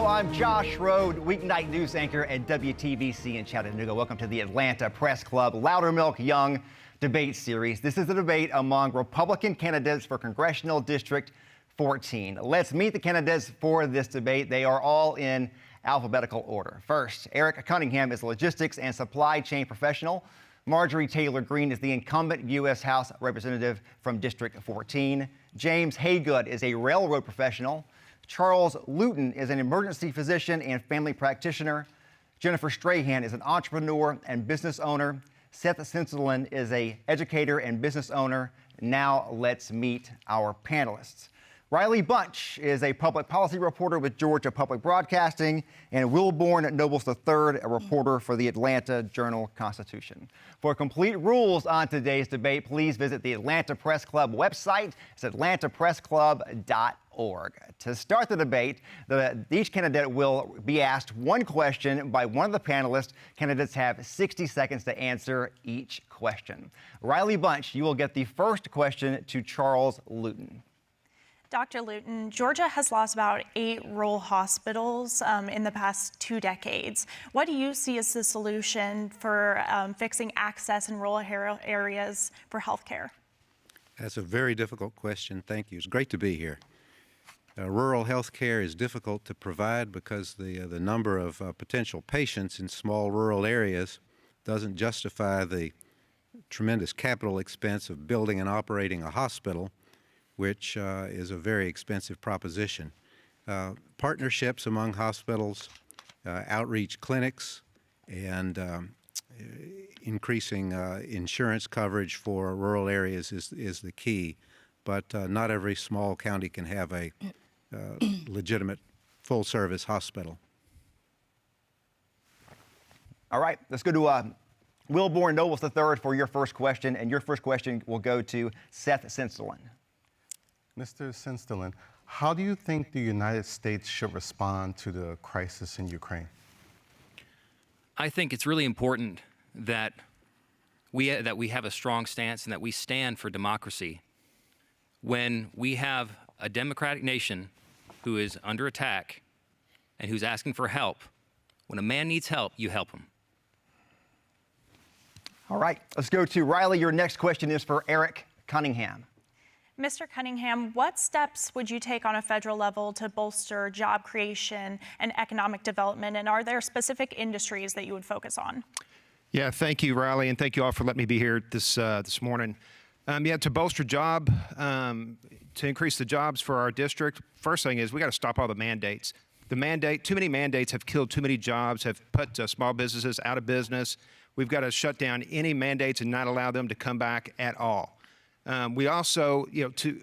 Hello, I'm Josh Rode, weeknight news anchor at WTVC in Chattanooga. Welcome to the Atlanta Press Club Loudermilk Young debate series. This is a debate among Republican candidates for Congressional District 14. Let's meet the candidates for this debate. They are all in alphabetical order. First, Eric Cunningham is a logistics and supply chain professional. Marjorie Taylor Greene is the incumbent U.S. House Representative from District 14. James Haygood is a railroad professional. Charles Lutin is an emergency physician and family practitioner. Jennifer Strahan is an entrepreneur and business owner. Seth Synstelien is an educator and business owner. Now let's meet our panelists. Riley Bunch is a public policy reporter with Georgia Public Broadcasting, and Wilborn Nobles III, a reporter for the Atlanta Journal-Constitution. For complete rules on today's debate, please visit the Atlanta Press Club website. It's atlantapressclub.org. To start the debate, each candidate will be asked one question by one of the panelists. Candidates have 60 seconds to answer each question. Riley Bunch, you will get the first question to Charles Lutin. Dr. Lutin, Georgia has lost about 8 rural hospitals in the past 2 decades. What do you see as the solution for fixing access in rural areas for health care? That's a very difficult question. Thank you. It's great to be here. Rural health care is difficult to provide because the number of potential patients in small rural areas doesn't justify the tremendous capital expense of building and operating a hospital, which is a very expensive proposition. Partnerships among hospitals, outreach clinics, and increasing insurance coverage for rural areas is the key. But not every small county can have a legitimate full-service hospital. All right, let's go to Wilborn Nobles III for your first question, and your first question will go to Seth Synstelien. Mr. Synstelien, how do you think the United States should respond to the crisis in Ukraine? I think it's really important that we have a strong stance and that we stand for democracy. When we have a democratic nation who is under attack and who's asking for help, when a man needs help, you help him. All right, let's go to Riley. Your next question is for Eric Cunningham. Mr. Cunningham, what steps would you take on a federal level to bolster job creation and economic development? And are there specific industries that you would focus on? Yeah, thank you, Riley, and thank you all for letting me be here this morning. To bolster to increase the jobs for our district, first thing is we got to stop all the mandates. Too many mandates have killed too many jobs, have put small businesses out of business. We've got to shut down any mandates and not allow them to come back at all. We also,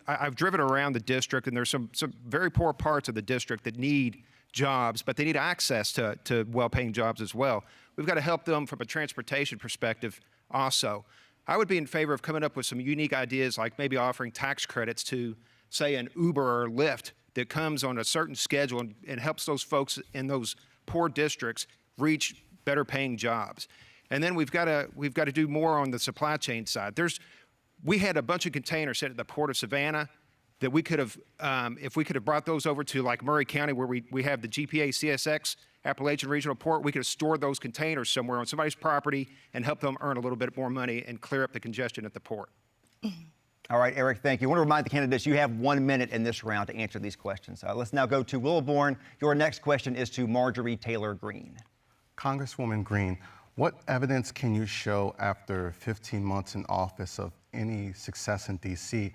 I've driven around the district, and there's some very poor parts of the district that need jobs, but they need access to well-paying jobs as well. We've got to help them from a transportation perspective also. I would be in favor of coming up with some unique ideas, like maybe offering tax credits to, say, an Uber or Lyft that comes on a certain schedule and helps those folks in those poor districts reach better-paying jobs. And then we've got to do more on the supply chain side. We had a bunch of containers sitting at the Port of Savannah that we could have, if we could have brought those over to like Murray County, where we have the GPA CSX Appalachian Regional Port, we could have stored those containers somewhere on somebody's property and help them earn a little bit more money and clear up the congestion at the port. All right, Eric, thank you. I want to remind the candidates you have 1 minute in this round to answer these questions. Let's now go to Wilborn. Your next question is to Marjorie Taylor Greene. Congresswoman Greene, what evidence can you show after 15 months in office of any success in D.C.?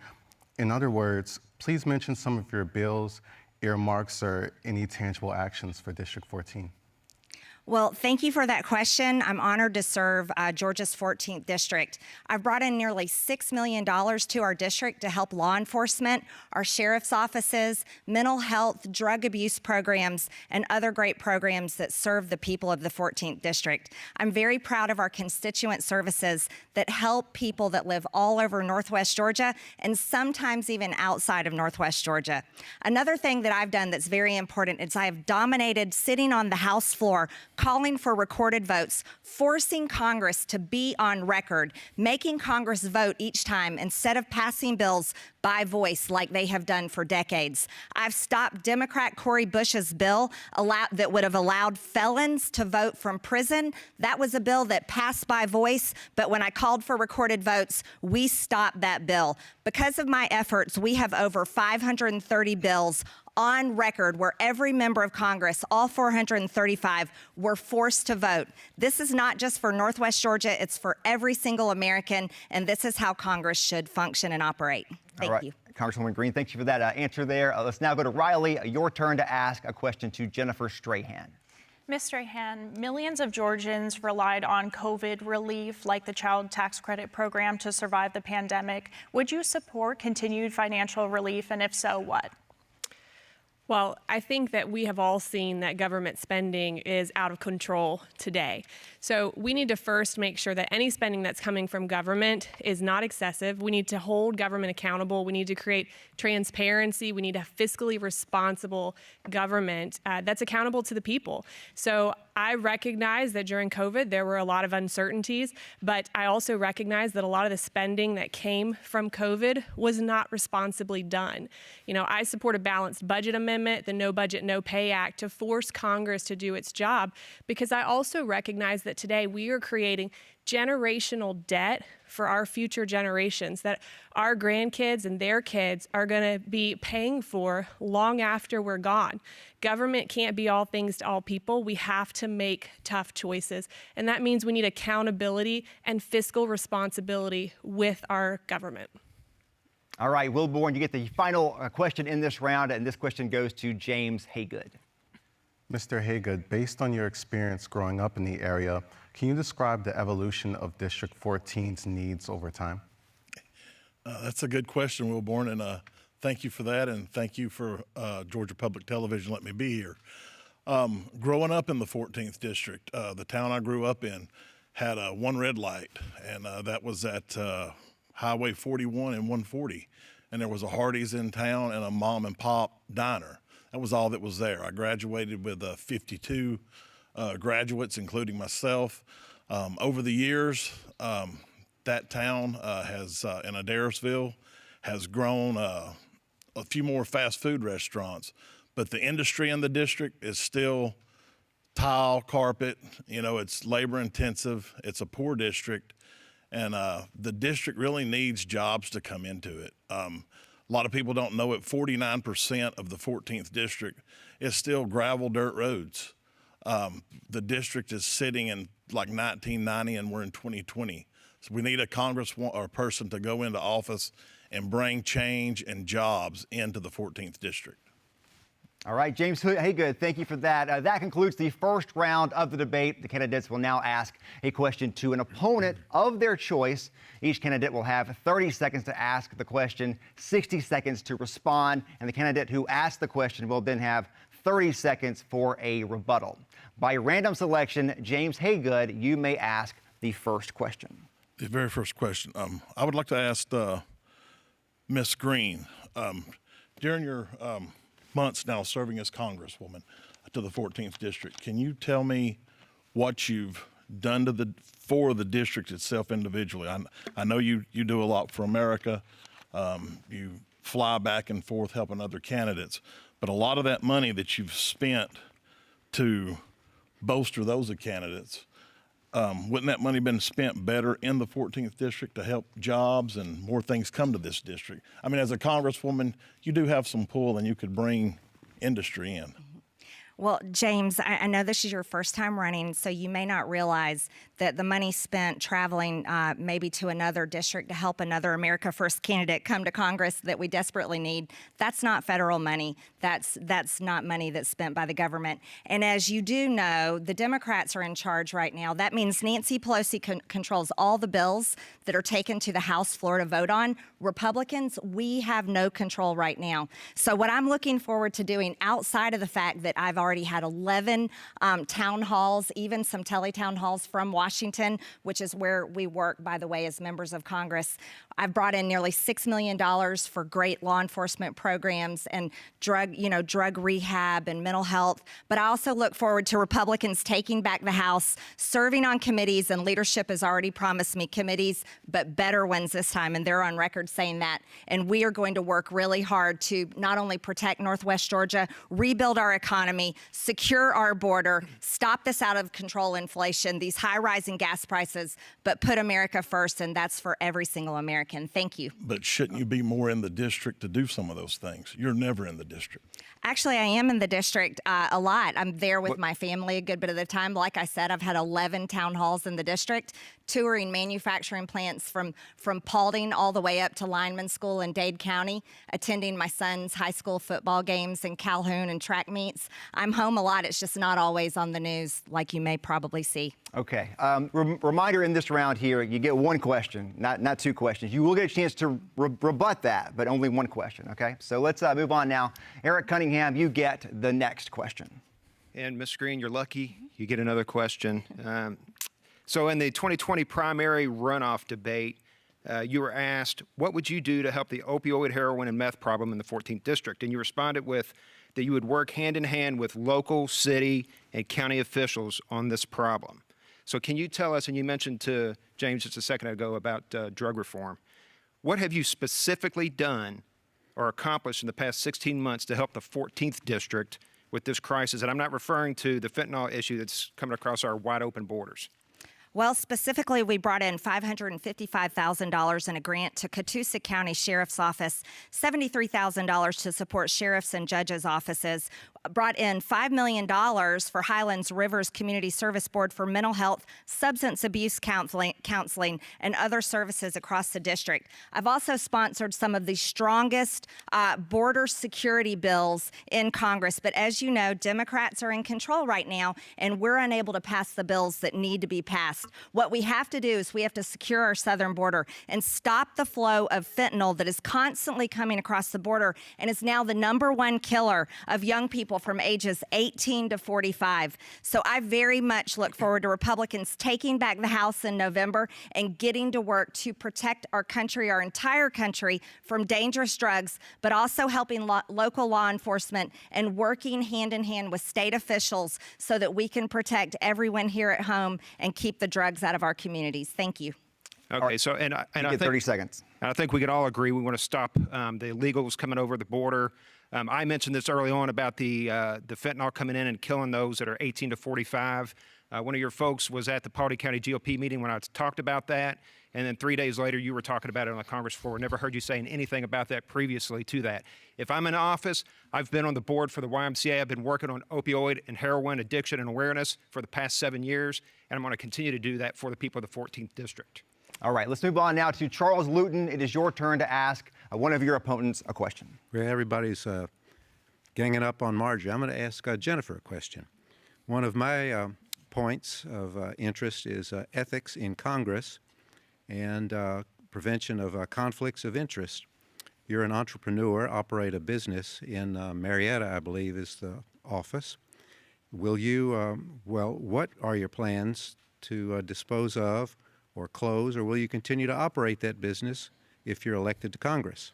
In other words, please mention some of your bills, earmarks, or any tangible actions for District 14. Well, thank you for that question. I'm honored to serve Georgia's 14th district. I've brought in nearly $6 million to our district to help law enforcement, our sheriff's offices, mental health, drug abuse programs, and other great programs that serve the people of the 14th district. I'm very proud of our constituent services that help people that live all over Northwest Georgia and sometimes even outside of Northwest Georgia. Another thing that I've done that's very important is I have dominated sitting on the House floor calling for recorded votes, forcing Congress to be on record, making Congress vote each time instead of passing bills by voice like they have done for decades. I've stopped Democrat Cori Bush's bill that would have allowed felons to vote from prison. That was a bill that passed by voice, but when I called for recorded votes, we stopped that bill. Because of my efforts, we have over 530 bills on record where every member of Congress, all 435, were forced to vote. This is not just for Northwest Georgia, it's for every single American, and this is how Congress should function and operate. Thank you. Congresswoman Greene, thank you for that answer there. Let's now go to Riley. Your turn to ask a question to Jennifer Strahan. Ms. Strahan, millions of Georgians relied on COVID relief like the Child Tax Credit Program to survive the pandemic. Would you support continued financial relief, and if so, what? Well, I think that we have all seen that government spending is out of control today. So we need to first make sure that any spending that's coming from government is not excessive. We need to hold government accountable. We need to create transparency. We need a fiscally responsible government that's accountable to the people. So I recognize that during COVID, there were a lot of uncertainties, but I also recognize that a lot of the spending that came from COVID was not responsibly done. You know, I support a balanced budget amendment, the No Budget, No Pay Act, to force Congress to do its job, because I also recognize that today we are creating generational debt for our future generations that our grandkids and their kids are going to be paying for long after we're gone. Government can't be all things to all people. We have to make tough choices. And that means we need accountability and fiscal responsibility with our government. All right, Wilborn, you get the final question in this round, and this question goes to James Haygood. Mr. Haygood, based on your experience growing up in the area, can you describe the evolution of District 14's needs over time? That's a good question, Wilborn, and thank you for that, and thank you for Georgia Public Television letting me be here. Growing up in the 14th District, the town I grew up in had one red light, and that was at Highway 41 and 140, and there was a Hardee's in town and a mom and pop diner. That was all that was there. I graduated with 52 graduates, including myself. Over the years, that town in Adairsville has grown a few more fast food restaurants, but the industry in the district is still tile, carpet. You know, it's labor intensive. It's a poor district, and the district really needs jobs to come into it. A lot of people don't know it. 49% of the 14th district is still gravel dirt roads. The district is sitting in like 1990, and we're in 2020. So we need a congresswoman or person to go into office and bring change and jobs into the 14th district. All right, James Haygood, thank you for that. That concludes the first round of the debate. The candidates will now ask a question to an opponent of their choice. Each candidate will have 30 seconds to ask the question, 60 seconds to respond, and the candidate who asked the question will then have 30 seconds for a rebuttal. By random selection, James Haygood, you may ask the first question. The very first question. I would like to ask Ms. Greene, during your months now serving as Congresswoman to the 14th District, can you tell me what you've done for the district itself individually? I know you do a lot for America. You fly back and forth helping other candidates, but a lot of that money that you've spent to bolster those candidates, wouldn't that money been spent better in the 14th District to help jobs and more things come to this district? I mean, as a Congresswoman, you do have some pull and you could bring industry in. Well, James, I know this is your first time running, so you may not realize that the money spent traveling maybe to another district to help another America First candidate come to Congress that we desperately need, that's not federal money. That's not money that's spent by the government. And as you do know, the Democrats are in charge right now. That means Nancy Pelosi controls all the bills that are taken to the House floor to vote on. Republicans, we have no control right now. So what I'm looking forward to doing outside of the fact that I've already had 11 town halls, even some tele-town halls from Washington, which is where we work, by the way, as members of Congress. I've brought in nearly $6 million for great law enforcement programs and drug rehab and mental health. But I also look forward to Republicans taking back the House, serving on committees, and leadership has already promised me committees, but better ones this time, and they're on record saying that. And we are going to work really hard to not only protect Northwest Georgia, rebuild our economy, secure our border, stop this out of control inflation, these high rising gas prices, but put America first, and that's for every single American. Thank you. But shouldn't you be more in the district to do some of those things? You're never in the district. Actually, I am in the district a lot. I'm there with my family a good bit of the time. Like I said, I've had 11 town halls in the district, touring manufacturing plants from Paulding all the way up to lineman school in Dade County, attending my son's high school football games in Calhoun and track meets. I'm home a lot. It's just not always on the news like you may probably see. Okay. Reminder in this round here, you get one question, not two questions. You will get a chance to rebut that, but only one question, okay? So let's move on now. Eric Cunningham, you get the next question. And Ms. Greene, you're lucky. You get another question. So in the 2020 primary runoff debate, you were asked, what would you do to help the opioid, heroin, and meth problem in the 14th district? And you responded with that you would work hand in hand with local, city, and county officials on this problem. So can you tell us, and you mentioned to James just a second ago about drug reform, what have you specifically done or accomplished in the past 16 months to help the 14th district with this crisis? And I'm not referring to the fentanyl issue that's coming across our wide open borders. Well, specifically, we brought in $555,000 in a grant to Catoosa County Sheriff's Office, $73,000 to support sheriffs and judges' offices, brought in $5 million for Highlands Rivers Community Service Board for mental health, substance abuse counseling, and other services across the district. I've also sponsored some of the strongest border security bills in Congress. But as you know, Democrats are in control right now, and we're unable to pass the bills that need to be passed. What we have to do is we have to secure our southern border and stop the flow of fentanyl that is constantly coming across the border and is now the #1 killer of young people from ages 18 to 45. So I very much look forward to Republicans taking back the House in November and getting to work to protect our country, our entire country, from dangerous drugs, but also helping local law enforcement and working hand in hand with state officials so that we can protect everyone here at home and keep the drugs out of our communities. Thank you. Okay, so I think 30 seconds. I think we can all agree we want to stop the illegals coming over the border. I mentioned this early on about the fentanyl coming in and killing those that are 18 to 45. One of your folks was at the Paulding County GOP meeting when I talked about that, and then 3 days later you were talking about it on the Congress floor. Never heard you saying anything about that previously to that. If I'm in office, I've been on the board for the YMCA. I've been working on opioid and heroin addiction and awareness for the past 7 years, and I'm going to continue to do that for the people of the 14th district. All right, let's move on now to Charles Lutin. It is your turn to ask one of your opponents a question. Where everybody's ganging up on Marjorie, I'm going to ask Jennifer a question. One of my points of interest is ethics in Congress and prevention of conflicts of interest. You're an entrepreneur, operate a business in Marietta, I believe, is the office. Will you, what are your plans to dispose of or close, or will you continue to operate that business if you're elected to Congress?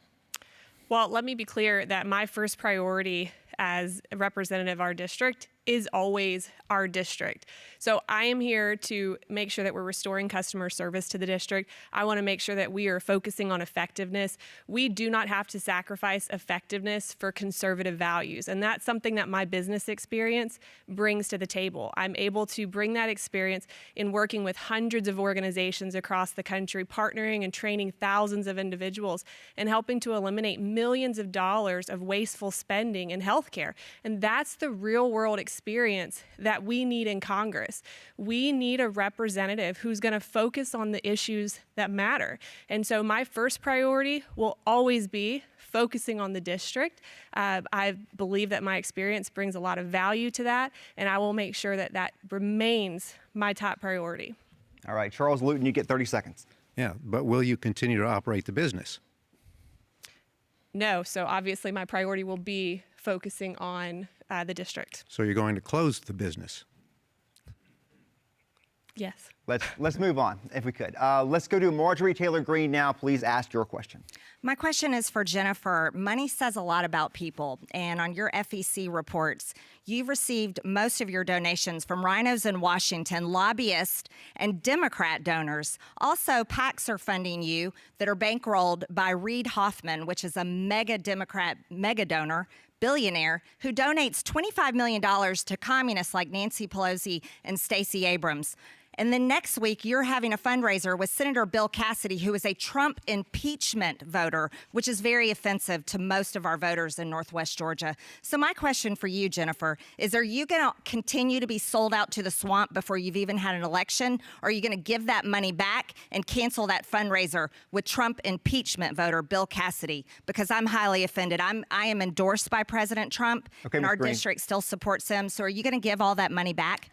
Well, let me be clear that my first priority as a representative of our district is always our district. So I am here to make sure that we're restoring customer service to the district. I want to make sure that we are focusing on effectiveness. We do not have to sacrifice effectiveness for conservative values. And that's something that my business experience brings to the table. I'm able to bring that experience in working with hundreds of organizations across the country, partnering and training thousands of individuals, and helping to eliminate millions of dollars of wasteful spending in healthcare. And that's the real world experience that we need in Congress. We need a representative who's going to focus on the issues that matter. And so my first priority will always be focusing on the district. I believe that my experience brings a lot of value to that, and I will make sure that that remains my top priority. All right, Charles Lutin, you get 30 seconds. Yeah, but will you continue to operate the business? No, so obviously my priority will be focusing on the district. So you're going to close the business? Yes. Let's move on, if we could. Let's go to Marjorie Taylor Greene now. Please ask your question. My question is for Jennifer. Money says a lot about people, and on your FEC reports, you've received most of your donations from rhinos in Washington, lobbyists, and Democrat donors. Also, PACs are funding you that are bankrolled by Reid Hoffman, which is a mega Democrat mega donor, billionaire, who donates $25 million to communists like Nancy Pelosi and Stacey Abrams. And then next week, you're having a fundraiser with Senator Bill Cassidy, who is a Trump impeachment voter, which is very offensive to most of our voters in Northwest Georgia. So my question for you, Jennifer, is are you going to continue to be sold out to the swamp before you've even had an election? Or are you going to give that money back and cancel that fundraiser with Trump impeachment voter Bill Cassidy? Because I'm highly offended. I am endorsed by President Trump, and Ms. our Greene. district still supports him. So are you going to give all that money back?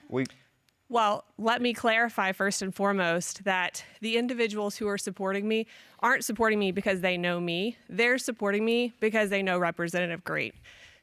Well, let me clarify first and foremost that the individuals who are supporting me aren't supporting me because they know me. They're supporting me because they know Representative Greene.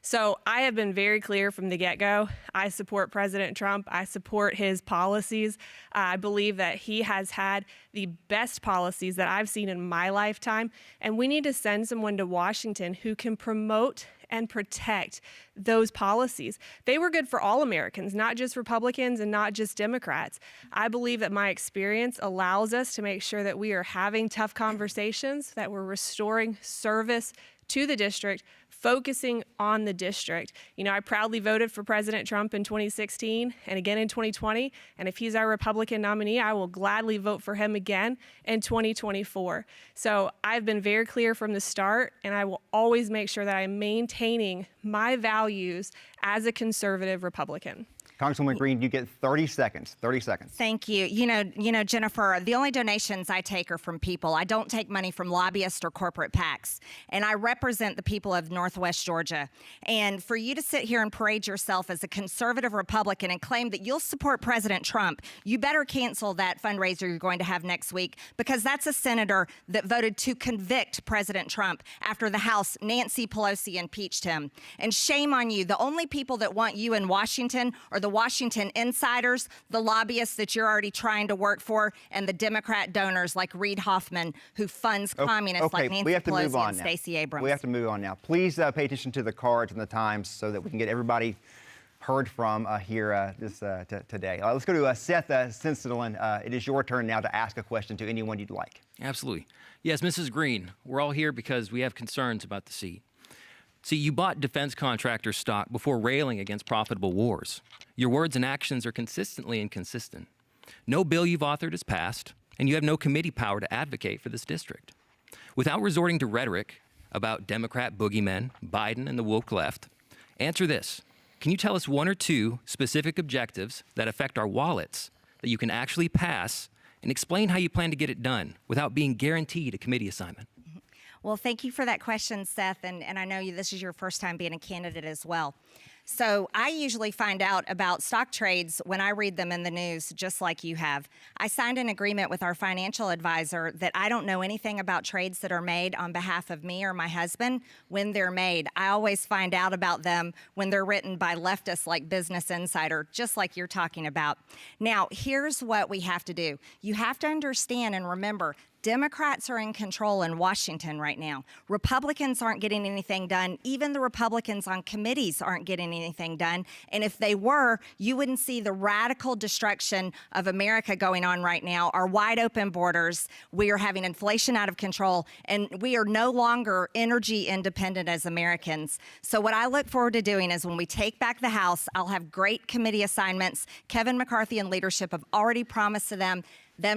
So I have been very clear from the get-go. I support President Trump. I support his policies. I believe that he has had the best policies that I've seen in my lifetime. And we need to send someone to Washington who can promote and protect those policies. They were good for all Americans, not just Republicans and not just Democrats. I believe that my experience allows us to make sure that we are having tough conversations, that we're restoring service to the district, focusing on the district. You know, I proudly voted for President Trump in 2016 and again in 2020. And if he's our Republican nominee, I will gladly vote for him again in 2024. So I've been very clear from the start, and I will always make sure that I'm maintaining my values as a conservative Republican. Congresswoman Greene, you get 30 seconds. 30 seconds. Thank you. You know, Jennifer, the only donations I take are from people. I don't take money from lobbyists or corporate PACs. And I represent the people of Northwest Georgia. And for you to sit here and parade yourself as a conservative Republican and claim that you'll support President Trump, you better cancel that fundraiser you're going to have next week, because that's a senator that voted to convict President Trump after the House, Nancy Pelosi, impeached him. And shame on you. The only people that want you in Washington are the Washington insiders, the lobbyists that you're already trying to work for, and the Democrat donors like Reid Hoffman, who funds communists like Nancy Pelosi and Stacey Abrams. We have to move on now. Please pay attention to the cards and the times so that we can get everybody heard from here today. Let's go to Seth Synstelien. It is your turn now to ask a question to anyone you'd like. Absolutely. Yes, Mrs. Greene, we're all here because we have concerns about the seat. See, you bought defense contractor stock before railing against profitable wars. Your words and actions are consistently inconsistent. No bill you've authored has passed, and you have no committee power to advocate for this district. Without resorting to rhetoric about Democrat boogeymen, Biden, and the woke left, answer this. Can you tell us one or two specific objectives that affect our wallets that you can actually pass, and explain how you plan to get it done without being guaranteed a committee assignment? Well, thank you for that question, Seth, and I know this is your first time being a candidate as well. So I usually find out about stock trades when I read them in the news, just like you have. I signed an agreement with our financial advisor that I don't know anything about trades that are made on behalf of me or my husband when they're made. I always find out about them when they're written by leftists like Business Insider, just like you're talking about. Now, here's what we have to do. You have to understand and remember, Democrats are in control in Washington right now. Republicans aren't getting anything done. Even the Republicans on committees aren't getting anything done. And if they were, you wouldn't see the radical destruction of America going on right now. Our wide open borders, we are having inflation out of control, and we are no longer energy independent as Americans. So what I look forward to doing is when we take back the House, I'll have great committee assignments. Kevin McCarthy and leadership have already promised to them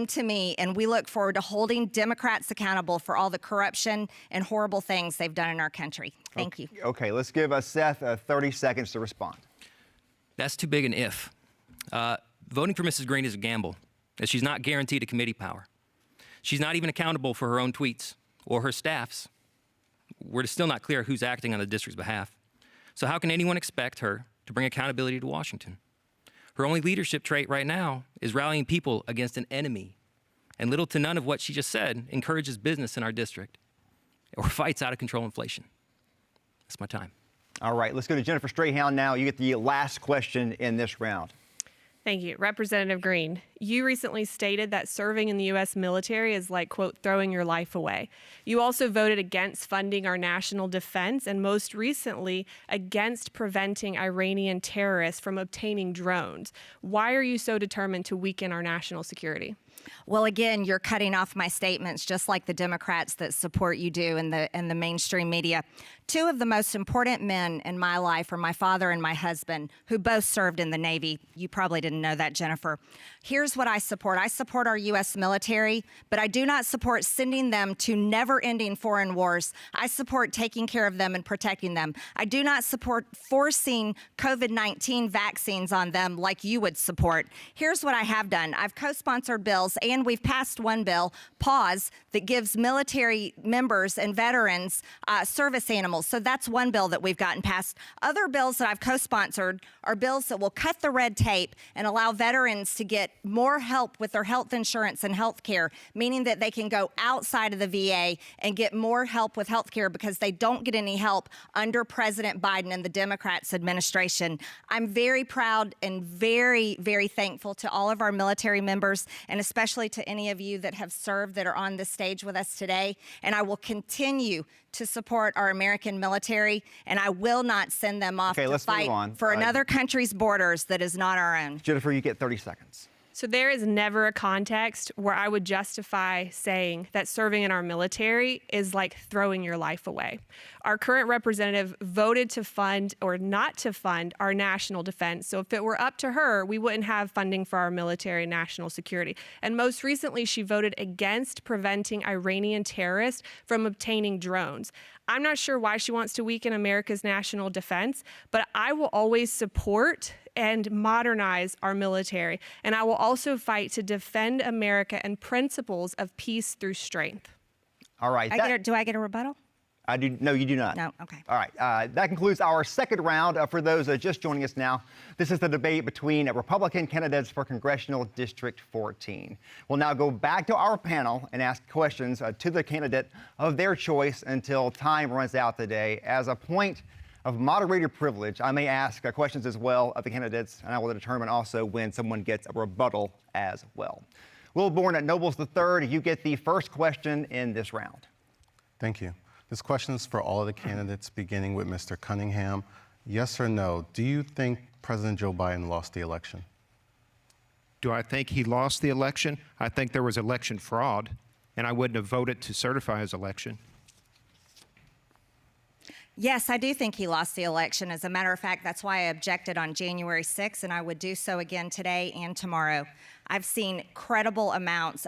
to me, and we look forward to holding Democrats accountable for all the corruption and horrible things they've done in our country. Thank you. Okay, let's give Seth 30 seconds to respond. That's too big an if. Voting for Mrs. Greene is a gamble, as she's not guaranteed a committee power. She's not even accountable for her own tweets or her staff's. We're still not clear who's acting on the district's behalf. So how can anyone expect her to bring accountability to Washington? Her only leadership trait right now is rallying people against an enemy. And little to none of what she just said encourages business in our district or fights out of control inflation. That's my time. All right, let's go to Jennifer Strahan now. You get the last question in this round. Thank you. Representative Greene, you recently stated that serving in the U.S. military is like, quote, throwing your life away. You also voted against funding our national defense and most recently against preventing Iranian terrorists from obtaining drones. Why are you so determined to weaken our national security? Well, again, you're cutting off my statements just like the Democrats that support you do in the mainstream media. Two of the most important men in my life are my father and my husband, who both served in the Navy. You probably didn't know that, Jennifer. Here's what I support. I support our U.S. military, but I do not support sending them to never-ending foreign wars. I support taking care of them and protecting them. I do not support forcing COVID-19 vaccines on them like you would support. Here's what I have done. I've co-sponsored bills, and we've passed one bill, PAUSE, that gives military members and veterans service animals. So that's one bill that we've gotten passed. Other bills that I've co-sponsored are bills that will cut the red tape and allow veterans to get more help with their health insurance and health care, meaning that they can go outside of the VA and get more help with health care because they don't get any help under President Biden and the Democrats administration. I'm very proud and very, very thankful to all of our military members, and especially to any of you that have served that are on this stage with us today. And I will continue to support our American military, and I will not send them off to fight for another country's borders that is not our own. Jennifer, you get 30 seconds. So there is never a context where I would justify saying that serving in our military is like throwing your life away. Our current representative voted to fund or not to fund our national defense. So if it were up to her, we wouldn't have funding for our military and national security. And most recently, she voted against preventing Iranian terrorists from obtaining drones. I'm not sure why she wants to weaken America's national defense, but I will always support and modernize our military. And I will also fight to defend America and principles of peace through strength. All right. Do I get a rebuttal? I do. No, you do not. No, okay. All right. That concludes our second round. For those just joining us now, this is the debate between Republican candidates for Congressional District 14. We'll now go back to our panel and ask questions to the candidate of their choice until time runs out today. As a point of moderator privilege, I may ask questions as well of the candidates, and I will determine also when someone gets a rebuttal as well. Will Bourne at Nobles III, you get the first question in this round. Thank you. This question is for all of the candidates, beginning with Mr. Cunningham. Yes or no, do you think President Joe Biden lost the election? Do I think he lost the election? I think there was election fraud, and I wouldn't have voted to certify his election. Yes, I do think he lost the election. As a matter of fact, that's why I objected on January 6th, and I would do so again today and tomorrow. I've seen incredible amounts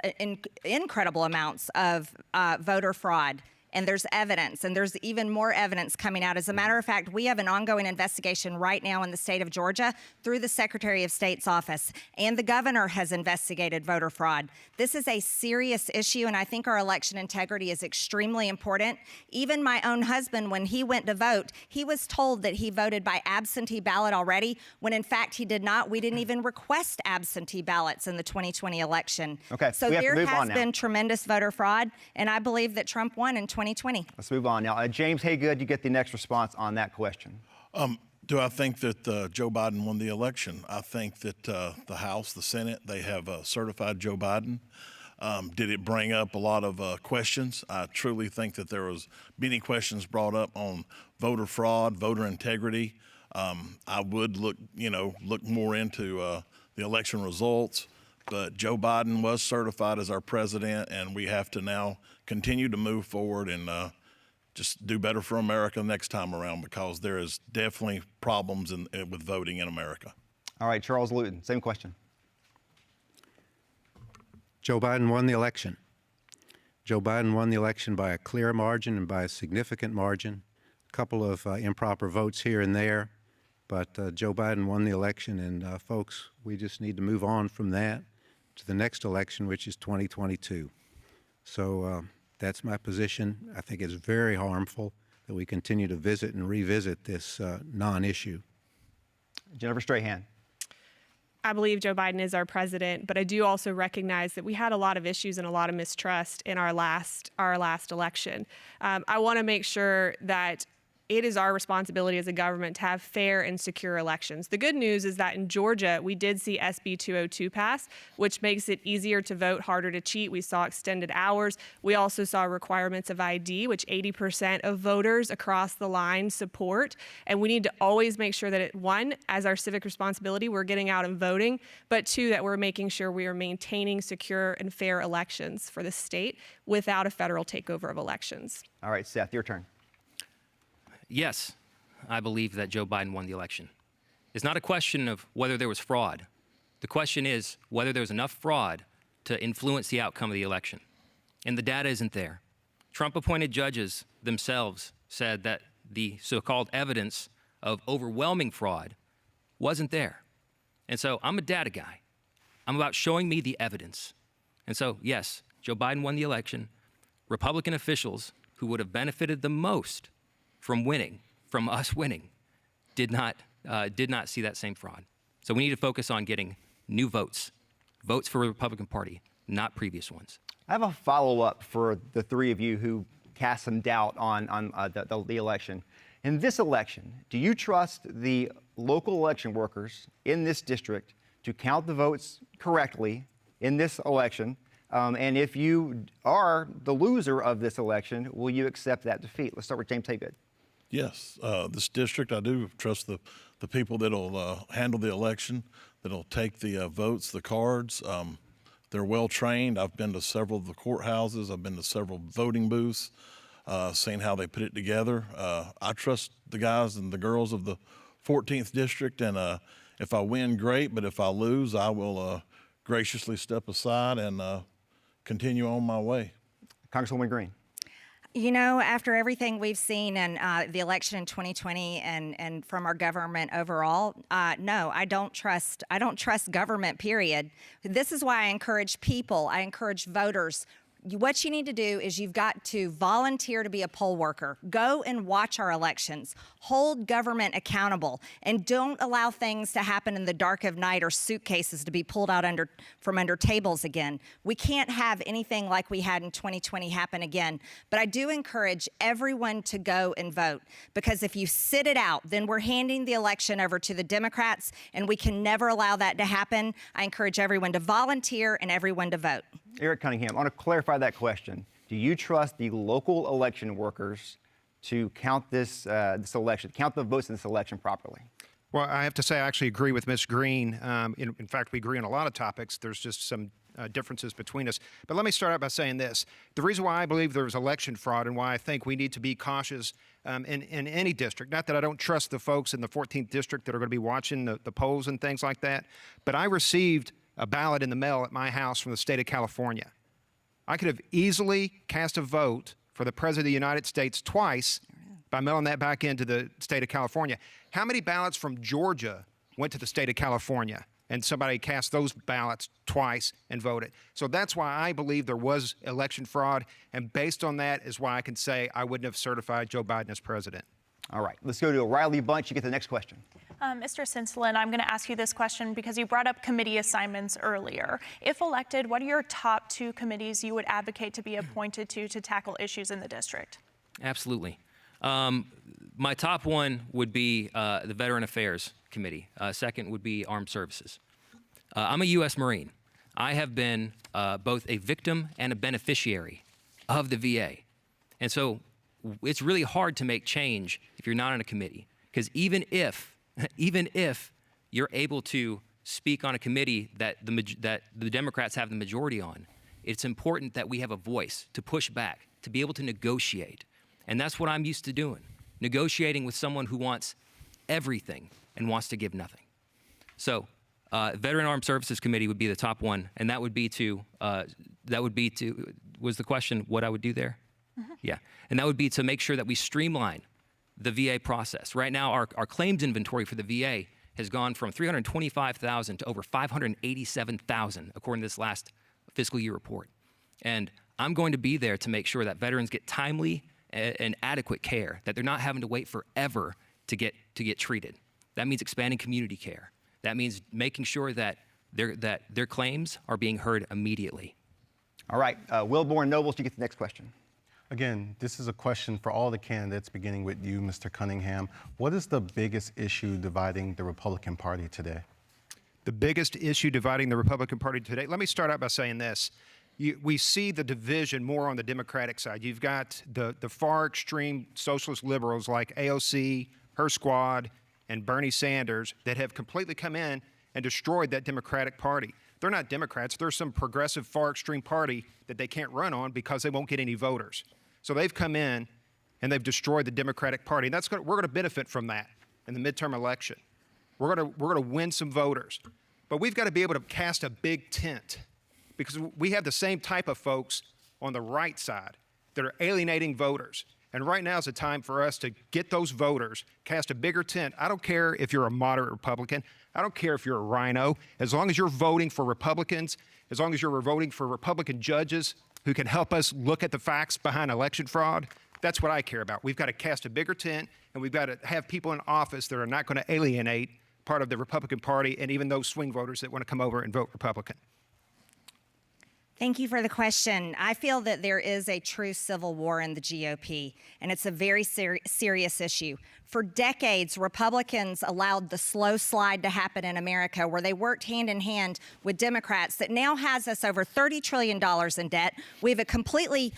of voter fraud. And there's evidence, and there's even more evidence coming out. As a matter of fact, we have an ongoing investigation right now in the state of Georgia through the Secretary of State's office, and the governor has investigated voter fraud. This is a serious issue, and I think our election integrity is extremely important. Even my own husband, when he went to vote, he was told that he voted by absentee ballot already, when in fact he did not. We didn't even request absentee ballots in the 2020 election. Okay, so there has been tremendous voter fraud, and I believe that Trump won in 2020. Let's move on now. James Haygood, you get the next response on that question. Do I think that Joe Biden won the election? I think that the House, the Senate, they have certified Joe Biden. Did it bring up a lot of questions? I truly think that there was many questions brought up on voter fraud, voter integrity. I would look more into the election results. But Joe Biden was certified as our president, and we have to now continue to move forward and just do better for America next time around, because there is definitely problems with voting in America. All right, Charles Lutin, same question. Joe Biden won the election. Joe Biden won the election by a clear margin and by a significant margin. A couple of improper votes here and there, but Joe Biden won the election, and folks, we just need to move on from that to the next election, which is 2022. So that's my position. I think it's very harmful that we continue to visit and revisit this non-issue. Jennifer Strahan. I believe Joe Biden is our president, but I do also recognize that we had a lot of issues and a lot of mistrust in our last election. I want to make sure that it is our responsibility as a government to have fair and secure elections. The good news is that in Georgia, we did see SB 202 pass, which makes it easier to vote, harder to cheat. We saw extended hours. We also saw requirements of ID, which 80% of voters across the line support. And we need to always make sure that, one, as our civic responsibility, we're getting out and voting, but two, that we're making sure we are maintaining secure and fair elections for the state without a federal takeover of elections. All right, Seth, your turn. Yes, I believe that Joe Biden won the election. It's not a question of whether there was fraud. The question is whether there was enough fraud to influence the outcome of the election. And the data isn't there. Trump-appointed judges themselves said that the so-called evidence of overwhelming fraud wasn't there. And so I'm a data guy. I'm about showing me the evidence. And so, yes, Joe Biden won the election. Republican officials who would have benefited the most from winning, from us winning, did not see that same fraud. So we need to focus on getting new votes for the Republican Party, not previous ones. I have a follow-up for the three of you who cast some doubt on the election. In this election, do you trust the local election workers in this district to count the votes correctly in this election? And if you are the loser of this election, will you accept that defeat? Let's start with James Haygood. Yes, this district, I do trust the people that'll handle the election, that'll take the votes, the cards. They're well trained. I've been to several of the courthouses. I've been to several voting booths, seen how they put it together. I trust the guys and the girls of the 14th district, and if I win, great. But if I lose, I will graciously step aside and continue on my way. Congresswoman Greene. You know, after everything we've seen in the election in 2020 and from our government overall, no, I don't trust government, period. This is why I encourage people, I encourage voters. What you need to do is you've got to volunteer to be a poll worker. Go and watch our elections. Hold government accountable. And don't allow things to happen in the dark of night or suitcases to be pulled out from under tables again. We can't have anything like we had in 2020 happen again. But I do encourage everyone to go and vote, because if you sit it out, then we're handing the election over to the Democrats, and we can never allow that to happen. I encourage everyone to volunteer and everyone to vote. Eric Cunningham, I want to clarify that question. Do you trust the local election workers to count this election, count the votes in this election properly? Well, I have to say I actually agree with Ms. Greene. In fact, we agree on a lot of topics. There's just some differences between us. But let me start out by saying this. The reason why I believe there was election fraud and why I think we need to be cautious in any district, not that I don't trust the folks in the 14th district that are going to be watching the polls and things like that, but I received a ballot in the mail at my house from the state of California. I could have easily cast a vote for the President of the United States twice by mailing that back into the state of California. How many ballots from Georgia went to the state of California and somebody cast those ballots twice and voted? So that's why I believe there was election fraud, and based on that is why I can say I wouldn't have certified Joe Biden as president. All right, let's go to Riley Bunch. You get the next question. Mr. Synstelien, I'm going to ask you this question because you brought up committee assignments earlier. If elected, what are your top two committees you would advocate to be appointed to tackle issues in the district? Absolutely. My top one would be the Veteran Affairs Committee. Second would be Armed Services. I'm a U.S. Marine. I have been both a victim and a beneficiary of the VA. And so it's really hard to make change if you're not on a committee. Because even if you're able to speak on a committee that the Democrats have the majority on, it's important that we have a voice to push back, to be able to negotiate. And that's what I'm used to doing, negotiating with someone who wants everything and wants to give nothing. So Veteran Armed Services Committee would be the top one, and that would be to, was the question what I would do there? Mm-hmm. Yeah, and that would be to make sure that we streamline the VA process. Right now, our claims inventory for the VA has gone from 325,000 to over 587,000, according to this last fiscal year report. And I'm going to be there to make sure that veterans get timely and adequate care, that they're not having to wait forever to get treated. That means expanding community care. That means making sure that their claims are being heard immediately. All right, Wilborn Nobles, you get the next question. Again, this is a question for all the candidates, beginning with you, Mr. Cunningham. What is the biggest issue dividing the Republican Party today? The biggest issue dividing the Republican Party today, let me start out by saying this. We see the division more on the Democratic side. You've got the far extreme socialist liberals like AOC, her squad, and Bernie Sanders that have completely come in and destroyed that Democratic Party. They're not Democrats. They're some progressive far extreme party that they can't run on because they won't get any voters. So they've come in and they've destroyed the Democratic Party. And we're going to benefit from that in the midterm election. We're going to win some voters. But we've got to be able to cast a big tent because we have the same type of folks on the right side that are alienating voters. And right now is the time for us to get those voters, cast a bigger tent. I don't care if you're a moderate Republican. I don't care if you're a rhino. As long as you're voting for Republicans, as long as you're voting for Republican judges who can help us look at the facts behind election fraud, that's what I care about. We've got to cast a bigger tent, and we've got to have people in office that are not going to alienate part of the Republican Party and even those swing voters that want to come over and vote Republican. Thank you for the question. I feel that there is a true civil war in the GOP, and it's a very serious issue. For decades, Republicans allowed the slow slide to happen in America, where they worked hand in hand with Democrats that now has us over $30 trillion in debt. We have a completely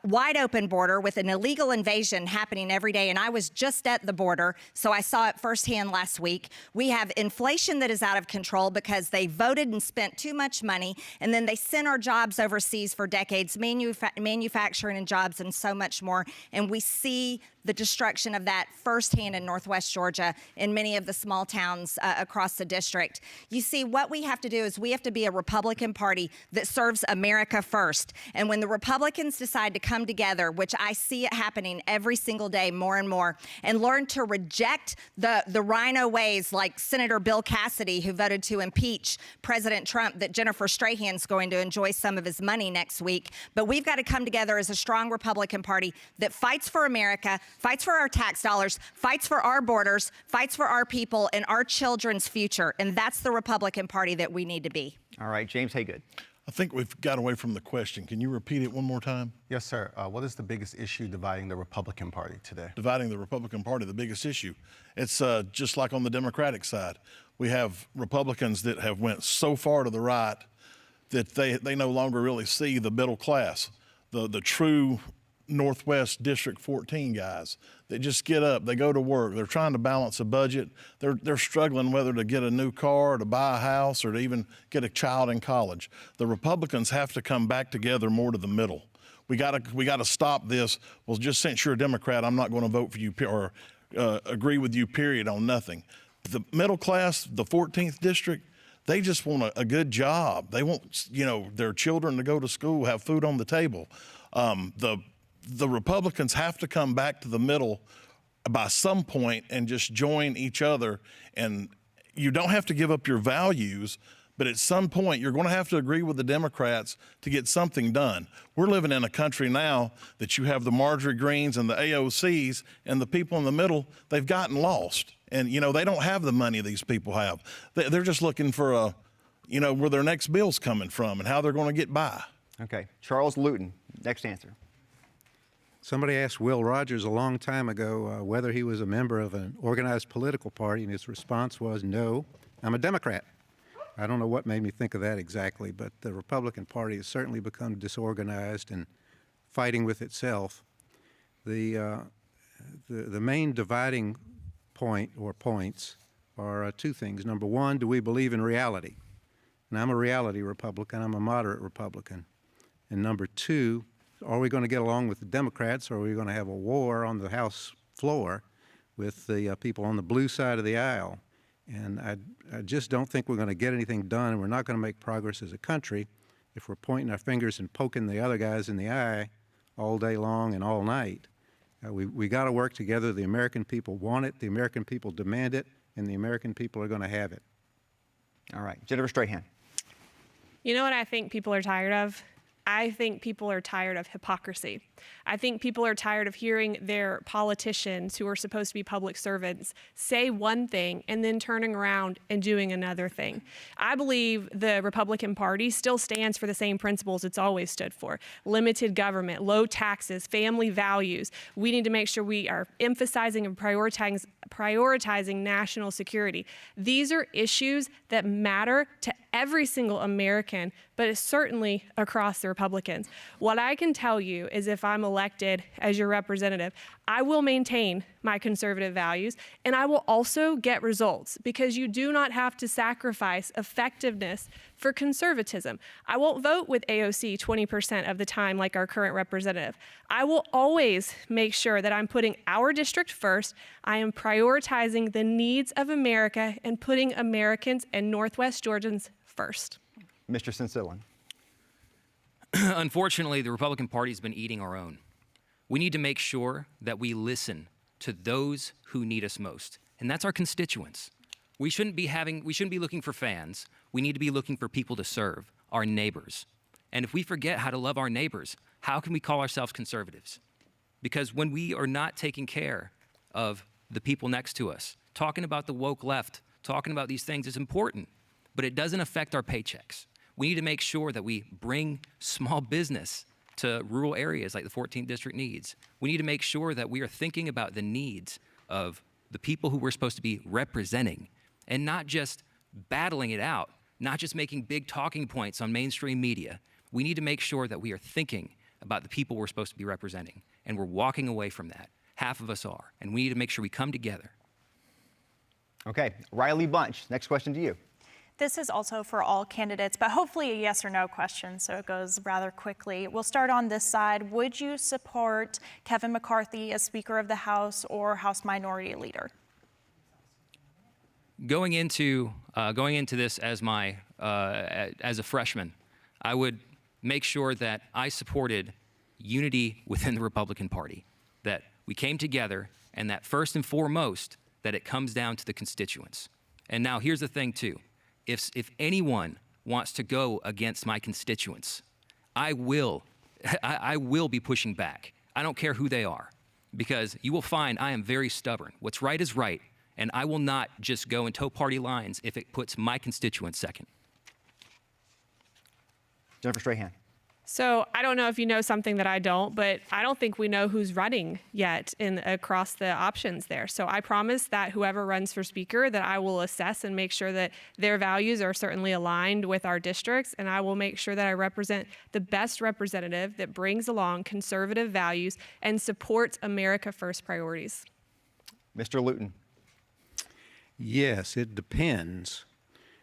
wide open border with an illegal invasion happening every day, and I was just at the border, so I saw it firsthand last week. We have inflation that is out of control because they voted and spent too much money, and then they sent our jobs overseas for decades, manufacturing and jobs and so much more, and we see the destruction of that firsthand in Northwest Georgia in many of the small towns across the district. You see, what we have to do is we have to be a Republican Party that serves America first. And when the Republicans decide to come together, which I see it happening every single day more and more, and learn to reject the rhino ways like Senator Bill Cassidy, who voted to impeach President Trump, that Jennifer Strahan's going to enjoy some of his money next week. But we've got to come together as a strong Republican Party that fights for America, fights for our tax dollars, fights for our borders, fights for our people and our children's future. And that's the Republican Party that we need to be. All right, James Haygood. I think we've got away from the question. Can you repeat it one more time? Yes, sir. What is the biggest issue dividing the Republican Party today? Dividing the Republican Party, the biggest issue. It's just like on the Democratic side. We have Republicans that have went so far to the right that they no longer really see the middle class, the true Northwest District 14 guys. They just get up, they go to work, they're trying to balance a budget, they're struggling whether to get a new car, or to buy a house, or to even get a child in college. The Republicans have to come back together more to the middle. We gotta stop this. Well, just since you're a Democrat, I'm not going to vote for you or agree with you, period, on nothing. The middle class, the 14th district, they just want a good job. They want, their children to go to school, have food on the table. The Republicans have to come back to the middle by some point and just join each other. And you don't have to give up your values, but at some point you're going to have to agree with the Democrats to get something done. We're living in a country now that you have the Marjorie Greenes and the AOCs, and the people in the middle, they've gotten lost. And, they don't have the money these people have. They're just looking for where their next bill's coming from and how they're going to get by. Okay, Charles Lutin, next answer. Somebody asked Will Rogers a long time ago whether he was a member of an organized political party, and his response was, no, I'm a Democrat. I don't know what made me think of that exactly, but the Republican Party has certainly become disorganized and fighting with itself. The main dividing point or points are two things. Number one, do we believe in reality? And I'm a reality Republican. I'm a moderate Republican. And number two, are we going to get along with the Democrats, or are we going to have a war on the House floor with the people on the blue side of the aisle? And I just don't think we're going to get anything done, and we're not going to make progress as a country if we're pointing our fingers and poking the other guys in the eye all day long and all night. We got to work together. The American people want it, the American people demand it, and the American people are going to have it. All right, Jennifer Strahan. You know what I think people are tired of? I think people are tired of hypocrisy. I think people are tired of hearing their politicians who are supposed to be public servants say one thing and then turning around and doing another thing. I believe the Republican Party still stands for the same principles it's always stood for: limited government, low taxes, family values. We need to make sure we are emphasizing and prioritizing national security. These are issues that matter to every single American, but it's certainly across the Republicans. What I can tell you is if I'm elected as your representative, I will maintain my conservative values, and I will also get results, because you do not have to sacrifice effectiveness for conservatism. I won't vote with AOC 20% of the time like our current representative. I will always make sure that I'm putting our district first. I am prioritizing the needs of America and putting Americans and Northwest Georgians first. Mr. Synstelien. Unfortunately, the Republican Party has been eating our own. We need to make sure that we listen to those who need us most, and that's our constituents. We shouldn't be looking for fans. We need to be looking for people to serve, our neighbors. And if we forget how to love our neighbors, how can we call ourselves conservatives? Because when we are not taking care of the people next to us, talking about the woke left, talking about these things is important, but it doesn't affect our paychecks. We need to make sure that we bring small business to rural areas like the 14th District needs. We need to make sure that we are thinking about the needs of the people who we're supposed to be representing, and not just battling it out, not just making big talking points on mainstream media. We need to make sure that we are thinking about the people we're supposed to be representing, and we're walking away from that. Half of us are, and we need to make sure we come together. Okay, Riley Bunch, next question to you. This is also for all candidates, but hopefully a yes or no question, so it goes rather quickly. We'll start on this side. Would you support Kevin McCarthy as Speaker of the House or House Minority Leader? Going into this as a freshman, I would make sure that I supported unity within the Republican Party, that we came together, and that first and foremost, that it comes down to the constituents. And now here's the thing too. If anyone wants to go against my constituents, I will be pushing back. I don't care who they are, because you will find I am very stubborn. What's right is right, and I will not just go and toe party lines if it puts my constituents second. Jennifer Strahan. So I don't know if you know something that I don't, but I don't think we know who's running yet across the options there. So I promise that whoever runs for Speaker, that I will assess and make sure that their values are certainly aligned with our districts, and I will make sure that I represent the best representative that brings along conservative values and supports America First priorities. Mr. Lutin. Yes, it depends.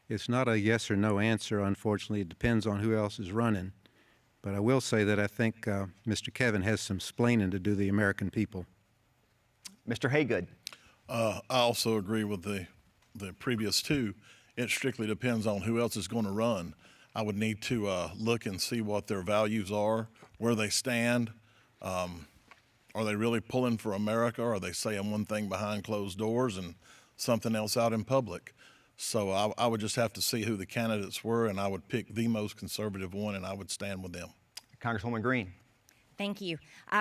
It's not a yes or no answer, unfortunately. It depends on who else is running. But I will say that I think Mr. Kevin has some splaining to do the American people. Mr. Haygood. I also agree with the previous two. It strictly depends on who else is going to run. I would need to look and see what their values are, where they stand. Are they really pulling for America? Or are they saying one thing behind closed doors and something else out in public? So I would just have to see who the candidates were, and I would pick the most conservative one, and I would stand with them. Congresswoman Greene. Thank you.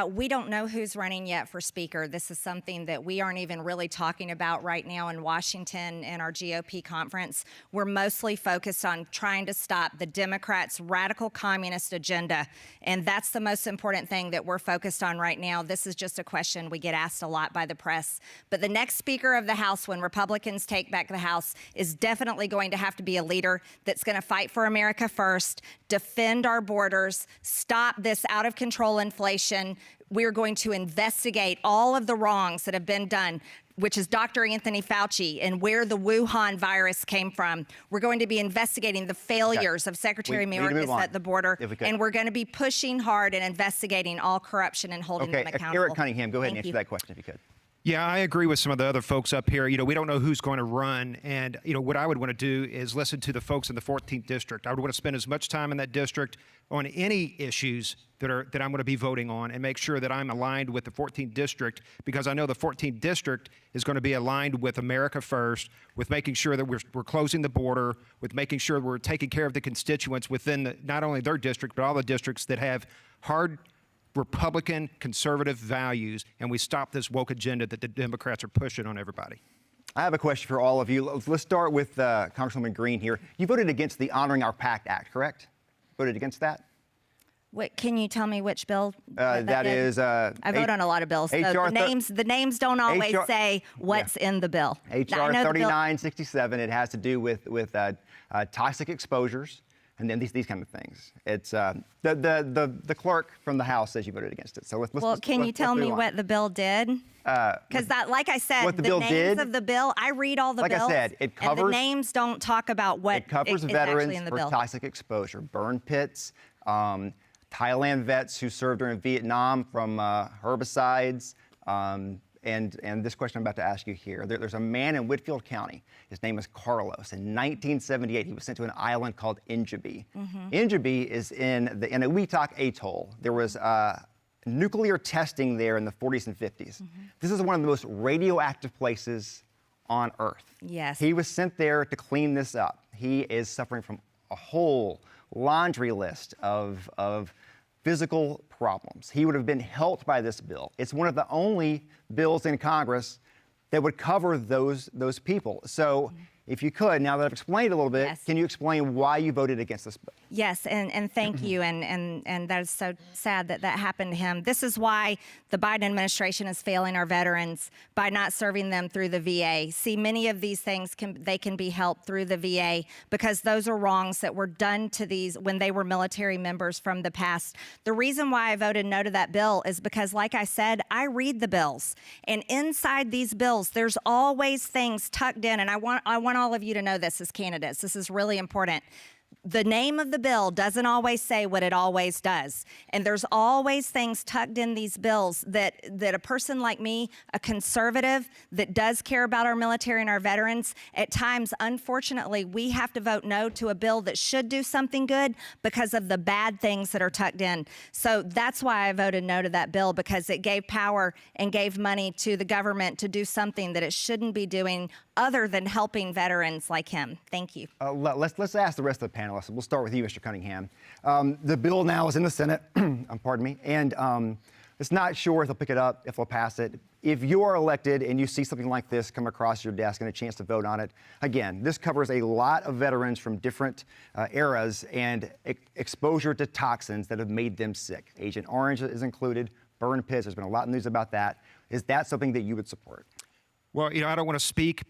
We don't know who's running yet for Speaker. This is something that we aren't even really talking about right now in Washington in our GOP conference. We're mostly focused on trying to stop the Democrats' radical communist agenda, and that's the most important thing that we're focused on right now. This is just a question we get asked a lot by the press. But the next Speaker of the House, when Republicans take back the House, is definitely going to have to be a leader that's going to fight for America first, defend our borders, stop this out-of-control inflation. We're going to investigate all of the wrongs that have been done, which is Dr. Anthony Fauci and where the Wuhan virus came from. We're going to be investigating the failures of Secretary Mayorkas at the border, and we're going to be pushing hard and investigating all corruption and holding them accountable. Eric Cunningham, go ahead and answer that question if you could. Yeah, I agree with some of the other folks up here. We don't know who's going to run. And, what I would want to do is listen to the folks in the 14th district. I would want to spend as much time in that district on any issues that I'm going to be voting on and make sure that I'm aligned with the 14th district, because I know the 14th district is going to be aligned with America First, with making sure that we're closing the border, with making sure we're taking care of the constituents within not only their district, but all the districts that have hard Republican conservative values, and we stop this woke agenda that the Democrats are pushing on everybody. I have a question for all of you. Let's start with Congresswoman Greene here. You voted against the Honoring Our Pact Act, correct? Voted against that? Can you tell me which bill? That is. I vote on a lot of bills. So the names don't always say what's in the bill. HR 3967. It has to do with toxic exposures. And then these kind of things. It's the clerk from the House says you voted against it. So let's can you tell me what the bill did? Because like I said, what the names did, of the bill, I read all the bills. Like I said, it covers. And the names don't talk about what it covers is veterans actually in the for bill. Toxic exposure, burn pits, Thailand vets who served during Vietnam from herbicides. And this question I'm about to ask you here, there's a man in Whitfield County. His name is Carlos. In 1978, he was sent to an island called Injabi. Injabi is in the Weetock Atoll. There was nuclear testing there in the 40s and 50s. This is one of the most radioactive places on Earth. Yes. He was sent there to clean this up. He is suffering from a whole laundry list of physical problems. He would have been helped by this bill. It's one of the only bills in Congress that would cover those people. So if you could, now that I've explained a little bit, Yes. can you explain why you voted against this bill? Yes, and thank you, and that is so sad that happened to him. This is why the Biden administration is failing our veterans by not serving them through the VA. See, many of these things can be helped through the VA because those are wrongs that were done to these when they were military members from the past. The reason why I voted no to that bill is because, like I said, I read the bills, and inside these bills, there's always things tucked in, and I want all of you to know this as candidates. This is really important. The name of the bill doesn't always say what it always does. And there's always things tucked in these bills that a person like me, a conservative that does care about our military and our veterans, at times, unfortunately, we have to vote no to a bill that should do something good because of the bad things that are tucked in. So that's why I voted no to that bill, because it gave power and gave money to the government to do something that it shouldn't be doing other than helping veterans like him. Thank you. Let's ask the rest of the panelists. We'll start with you, Mr. Cunningham. The bill now is in the Senate, pardon me, and it's not sure if they'll pick it up, if they'll pass it. If you are elected and you see something like this come across your desk and a chance to vote on it, again, this covers a lot of veterans from different eras and exposure to toxins that have made them sick. Agent Orange is included, burn pits, there's been a lot of news about that. Is that something that you would support? Well, I don't want to speak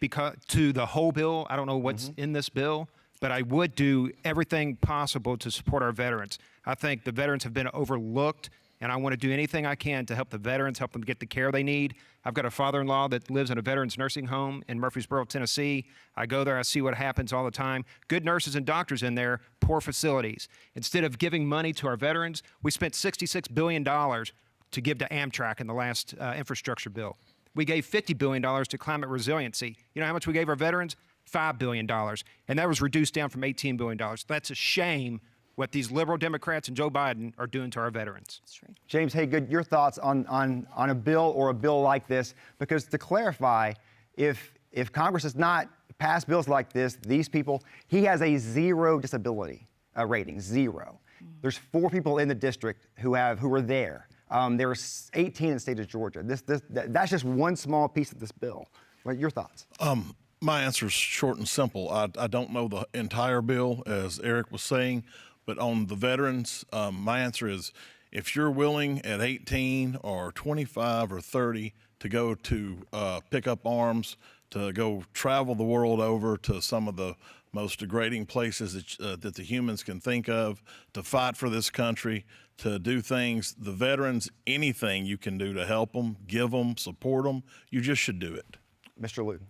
to the whole bill. I don't know what's in this bill, but I would do everything possible to support our veterans. I think the veterans have been overlooked, and I want to do anything I can to help the veterans, help them get the care they need. I've got a father-in-law that lives in a veterans nursing home in Murfreesboro, Tennessee. I go there, I see what happens all the time. Good nurses and doctors in there, poor facilities. Instead of giving money to our veterans, we spent $66 billion to give to Amtrak in the last infrastructure bill. We gave $50 billion to climate resiliency. You know how much we gave our veterans? $5 billion. And that was reduced down from $18 billion. That's a shame what these liberal Democrats and Joe Biden are doing to our veterans. That's right. James Haygood, your thoughts on a bill or a bill like this? Because to clarify, if Congress does not pass bills like this, these people, he has a 0 disability rating, 0. There's 4 people in the district who were there. There were 18 in the state of Georgia. That's just one small piece of this bill. What are your thoughts? My answer is short and simple. I don't know the entire bill, as Eric was saying, but on the veterans, my answer is if you're willing at 18 or 25 or 30 to go to pick up arms, to go travel the world over to some of the most degrading places that the humans can think of, to fight for this country, to do things, the veterans, anything you can do to help them, give them, support them, you just should do it. Mr. Lutin.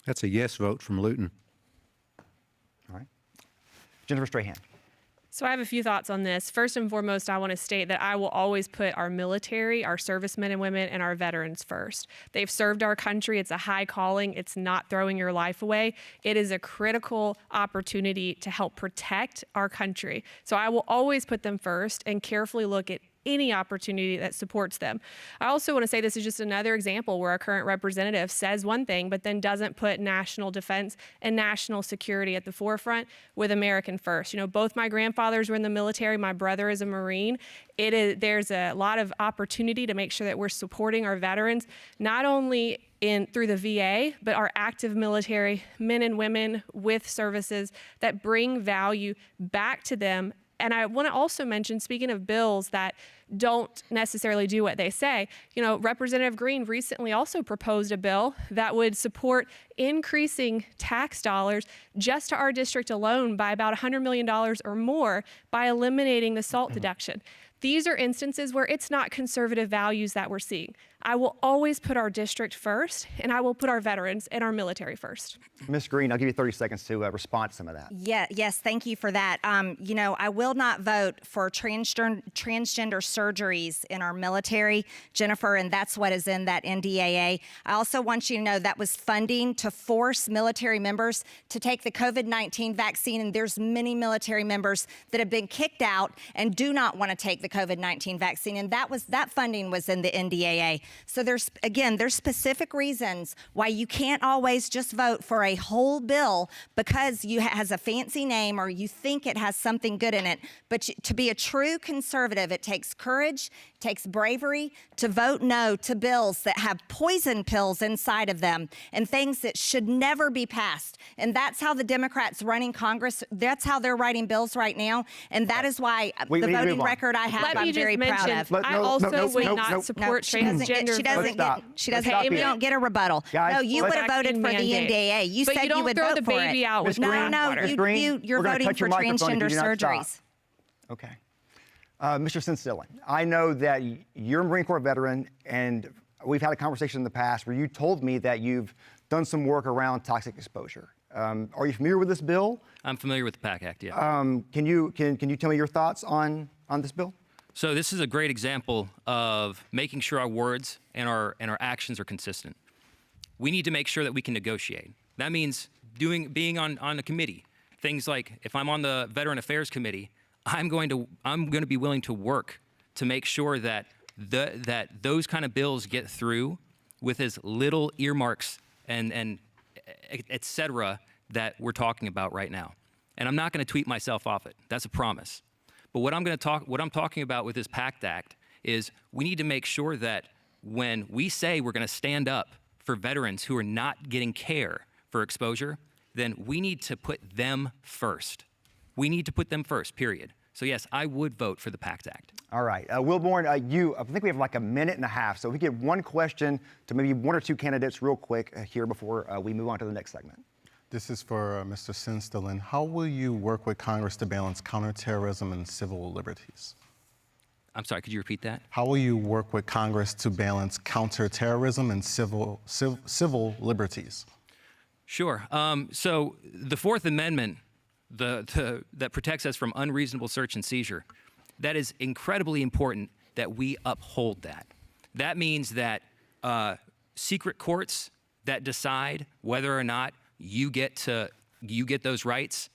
That's a yes vote from Lutin. All right. Jennifer Strahan. So I have a few thoughts on this. First and foremost, I want to state that I will always put our military, our servicemen and women, and our veterans first. They've served our country. It's a high calling. It's not throwing your life away. It is a critical opportunity to help protect our country. So I will always put them first and carefully look at any opportunity that supports them. I also want to say this is just another example where our current representative says one thing, but then doesn't put national defense and national security at the forefront with American first. You know, both my grandfathers were in the military. My brother is a Marine. There's a lot of opportunity to make sure that we're supporting our veterans, not only through the VA, but our active military men and women with services that bring value back to them. And I want to also mention, speaking of bills that don't necessarily do what they say, you know, Representative Greene recently also proposed a bill that would support increasing tax dollars just to our district alone by about $100 million or more by eliminating the SALT deduction. These are instances where it's not conservative values that we're seeing. I will always put our district first, and I will put our veterans and our military first. Ms. Greene, I'll give you 30 seconds to respond to some of that. Yes, thank you for that. You know, I will not vote for transgender surgeries in our military, Jennifer, and that's what is in that NDAA. I also want you to know that was funding to force military members to take the COVID-19 vaccine, and there's many military members that have been kicked out and do not want to take the COVID-19 vaccine, and that funding was in the NDAA. So there's specific reasons why you can't always just vote for a whole bill because it has a fancy name or you think it has something good in it. But to be a true conservative, it takes courage, it takes bravery to vote no to bills that have poison pills inside of them and things that should never be passed. And that's how the Democrats running Congress, that's how they're writing bills right now. And that is why the voting record I have, I'm very proud of. I also would not support transgender. She doesn't. You don't get a rebuttal. Guys, no, you would have voted for the NDAA. You said you would vote for it. Out with you're voting for transgender surgeries. Okay. Mr. Synstelien, I know that you're a Marine Corps veteran, and we've had a conversation in the past where you told me that you've done some work around toxic exposure. Are you familiar with this bill? I'm familiar with the PAC Act, yeah. Can you tell me your thoughts on this bill? So this is a great example of making sure our words and our actions are consistent. We need to make sure that we can negotiate. That means being on a committee. Things like if I'm on the Veteran Affairs Committee, I'm going to be willing to work to make sure that those kind of bills get through with as little earmarks and et cetera that we're talking about right now. And I'm not going to tweet myself off it. That's a promise. But what I'm talking about with this PACT Act is we need to make sure that when we say we're going to stand up for veterans who are not getting care for exposure, then we need to put them first. We need to put them first, period. So yes, I would vote for the PACT Act. All right. Wilborn, I think we have like a minute and a half, so we get one question to maybe one or two candidates real quick here before we move on to the next segment. This is for Mr. Synstelien. How will you work with Congress to balance counterterrorism and civil liberties? I'm sorry, could you repeat that? How will you work with Congress to balance counterterrorism and civil liberties? Sure. So the Fourth Amendment that protects us from unreasonable search and seizure, that is incredibly important that we uphold that. That means that secret courts that decide whether or not you get those rights,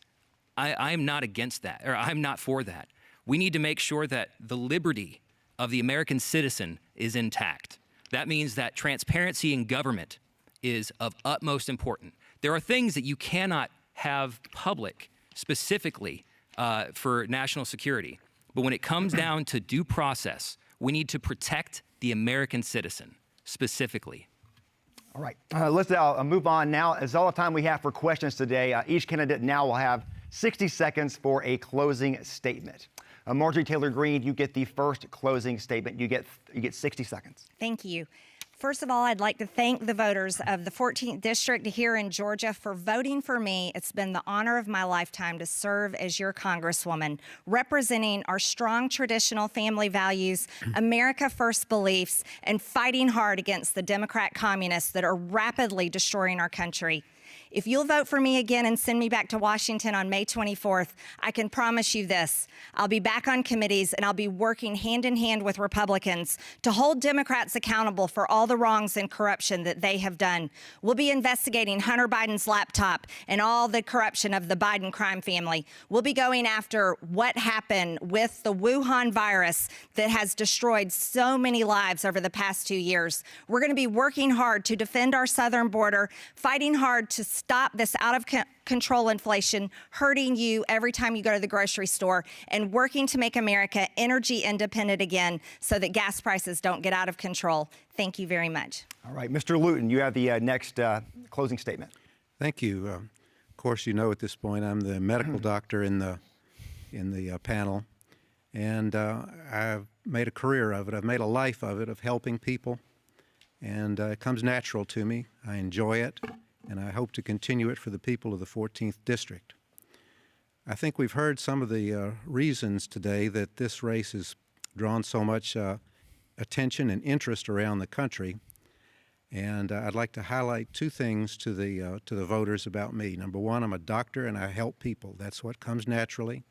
I'm not against that, or I'm not for that. We need to make sure that the liberty of the American citizen is intact. That means that transparency in government is of utmost importance. There are things that you cannot have public, specifically for national security. But when it comes down to due process, we need to protect the American citizen, specifically. All right, let's move on now. It's all the time we have for questions today. Each candidate now will have 60 seconds for a closing statement. Marjorie Taylor Greene, you get the first closing statement. You get 60 seconds. Thank you. First of all, I'd like to thank the voters of the 14th District here in Georgia for voting for me. It's been the honor of my lifetime to serve as your Congresswoman, representing our strong traditional family values, America First beliefs, and fighting hard against the Democrat communists that are rapidly destroying our country. If you'll vote for me again and send me back to Washington on May 24th, I can promise you this. I'll be back on committees and I'll be working hand in hand with Republicans to hold Democrats accountable for all the wrongs and corruption that they have done. We'll be investigating Hunter Biden's laptop and all the corruption of the Biden crime family. We'll be going after what happened with the Wuhan virus that has destroyed so many lives over the past 2 years. We're going to be working hard to defend our southern border, fighting hard to stop this out-of-control inflation hurting you every time you go to the grocery store, and working to make America energy independent again so that gas prices don't get out of control. Thank you very much. All right, Mr. Lutin, you have the next closing statement. Thank you. Of course, you know at this point I'm the medical doctor in the panel, and I've made a career of it. I've made a life of it, of helping people, and it comes natural to me. I enjoy it, and I hope to continue it for the people of the 14th District. I think we've heard some of the reasons today that this race has drawn so much attention and interest around the country, and I'd like to highlight two things to the voters about me. Number one, I'm a doctor and I help people. That's what comes naturally.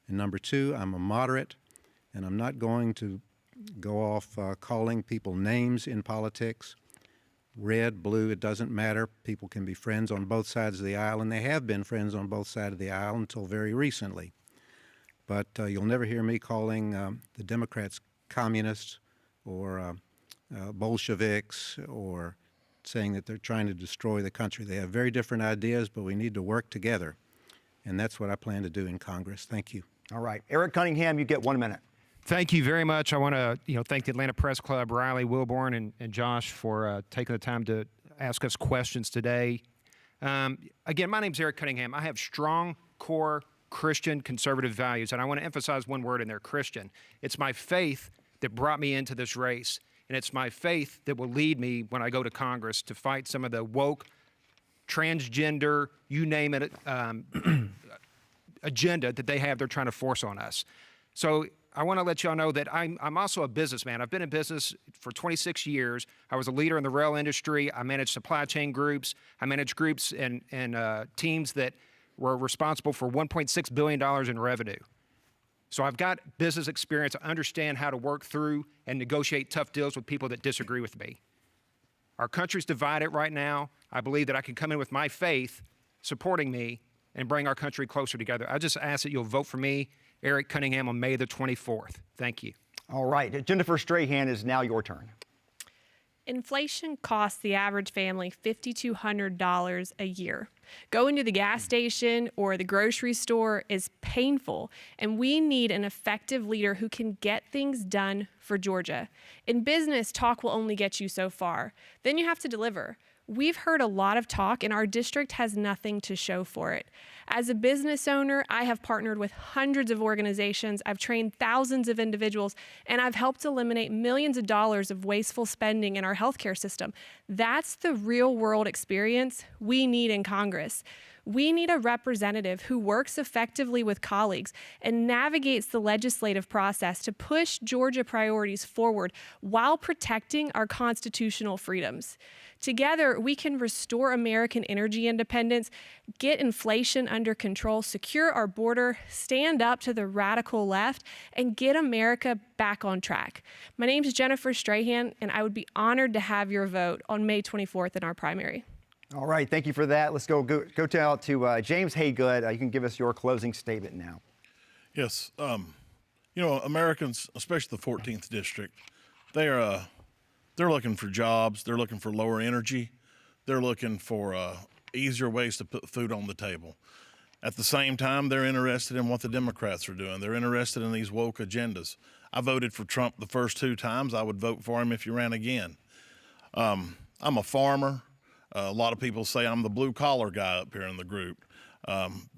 And number two, I'm a moderate, and I'm not going to go off calling people names in politics. Red, blue, it doesn't matter. People can be friends on both sides of the aisle, and they have been friends on both sides of the aisle until very recently. But you'll never hear me calling the Democrats communists or Bolsheviks or saying that they're trying to destroy the country. They have very different ideas, but we need to work together. And that's what I plan to do in Congress. Thank you. All right. Eric Cunningham, you get 1 minute. Thank you very much. I want to thank the Atlanta Press Club, Riley, Wilborn, and Josh for taking the time to ask us questions today. Again, my name's Eric Cunningham. I have strong core Christian conservative values, and I want to emphasize one word in there, Christian. It's my faith that brought me into this race, and it's my faith that will lead me when I go to Congress to fight some of the woke, transgender, you name it, agenda that they're trying to force on us. So I want to let y'all know that I'm also a businessman. I've been in business for 26 years. I was a leader in the rail industry. I managed supply chain groups. I managed groups and teams that were responsible for $1.6 billion in revenue. So I've got business experience. I understand how to work through and negotiate tough deals with people that disagree with me. Our country's divided right now. I believe that I can come in with my faith supporting me and bring our country closer together. I just ask that you'll vote for me, Eric Cunningham, on May the 24th. Thank you. All right. Jennifer Strahan, is now your turn. Inflation costs the average family $5,200 a year. Going to the gas station or the grocery store is painful, and we need an effective leader who can get things done for Georgia. In business, talk will only get you so far. Then you have to deliver. We've heard a lot of talk, and our district has nothing to show for it. As a business owner, I have partnered with hundreds of organizations, I've trained thousands of individuals, and I've helped eliminate millions of dollars of wasteful spending in our healthcare system. That's the real-world experience we need in Congress. We need a representative who works effectively with colleagues and navigates the legislative process to push Georgia priorities forward while protecting our constitutional freedoms. Together, we can restore American energy independence, get inflation under control, secure our border, stand up to the radical left, and get America back on track. My name is Jennifer Strahan, and I would be honored to have your vote on May 24th in our primary. All right. Thank you for that. Let's go to James Haygood. You can give us your closing statement now. Yes. Americans, especially the 14th District, they're looking for jobs. They're looking for lower energy. They're looking for easier ways to put food on the table. At the same time, they're interested in what the Democrats are doing. They're interested in these woke agendas. I voted for Trump the first 2 times. I would vote for him if he ran again. I'm a farmer. A lot of people say I'm the blue-collar guy up here in the group. I'm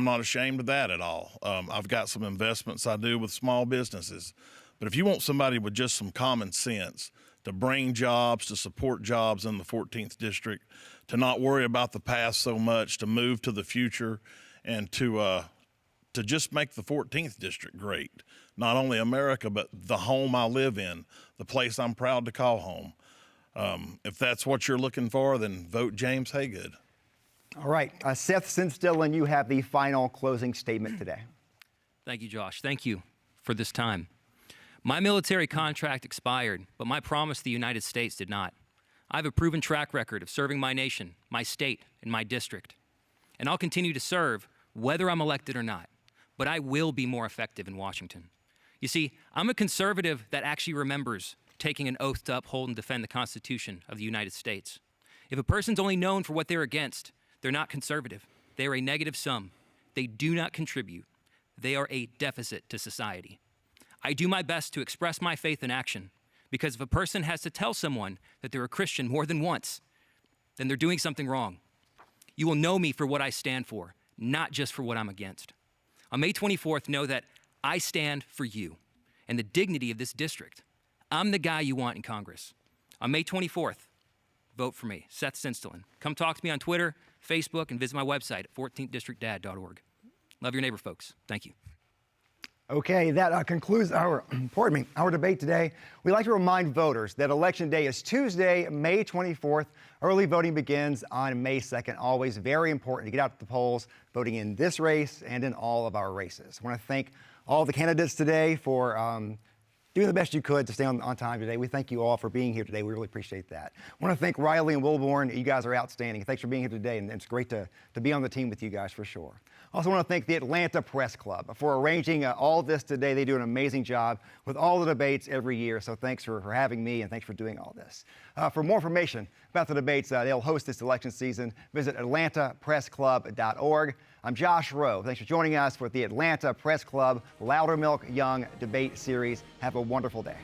not ashamed of that at all. I've got some investments I do with small businesses. But if you want somebody with just some common sense to bring jobs, to support jobs in the 14th District, to not worry about the past so much, to move to the future, and to just make the 14th District great. Not only America, but the home I live in, the place I'm proud to call home. If that's what you're looking for, then vote James Haygood. All right, Seth Synstelien, you have the final closing statement today. Thank you, Josh. Thank you for this time. My military contract expired, but my promise to the United States did not. I have a proven track record of serving my nation, my state, and my district. And I'll continue to serve whether I'm elected or not. But I will be more effective in Washington. You see, I'm a conservative that actually remembers taking an oath to uphold and defend the Constitution of the United States. If a person's only known for what they're against, they're not conservative. They are a negative sum. They do not contribute. They are a deficit to society. I do my best to express my faith in action, because if a person has to tell someone that they're a Christian more than once, then they're doing something wrong. You will know me for what I stand for, not just for what I'm against. On May 24th, know that I stand for you and the dignity of this district. I'm the guy you want in Congress. On May 24th, vote for me, Seth Synstelien. Come talk to me on Twitter, Facebook, and visit my website at 14thdistrictdad.org. Love your neighbor, folks. Thank you. Okay, that concludes our debate today. We'd like to remind voters that Election Day is Tuesday, May 24th. Early voting begins on May 2nd. Always very important to get out to the polls, voting in this race and in all of our races. I want to thank all the candidates today for doing the best you could to stay on time today. We thank you all for being here today. We really appreciate that. I want to thank Riley and Wilborn. You guys are outstanding. Thanks for being here today, and it's great to be on the team with you guys for sure. I also want to thank the Atlanta Press Club for arranging all this today. They do an amazing job with all the debates every year, so thanks for having me, and thanks for doing all this. For more information about the debates they'll host this election season, visit atlantapressclub.org. I'm Josh Rowe. Thanks for joining us for the Atlanta Press Club Loudermilk Young Debate Series. Have a wonderful day.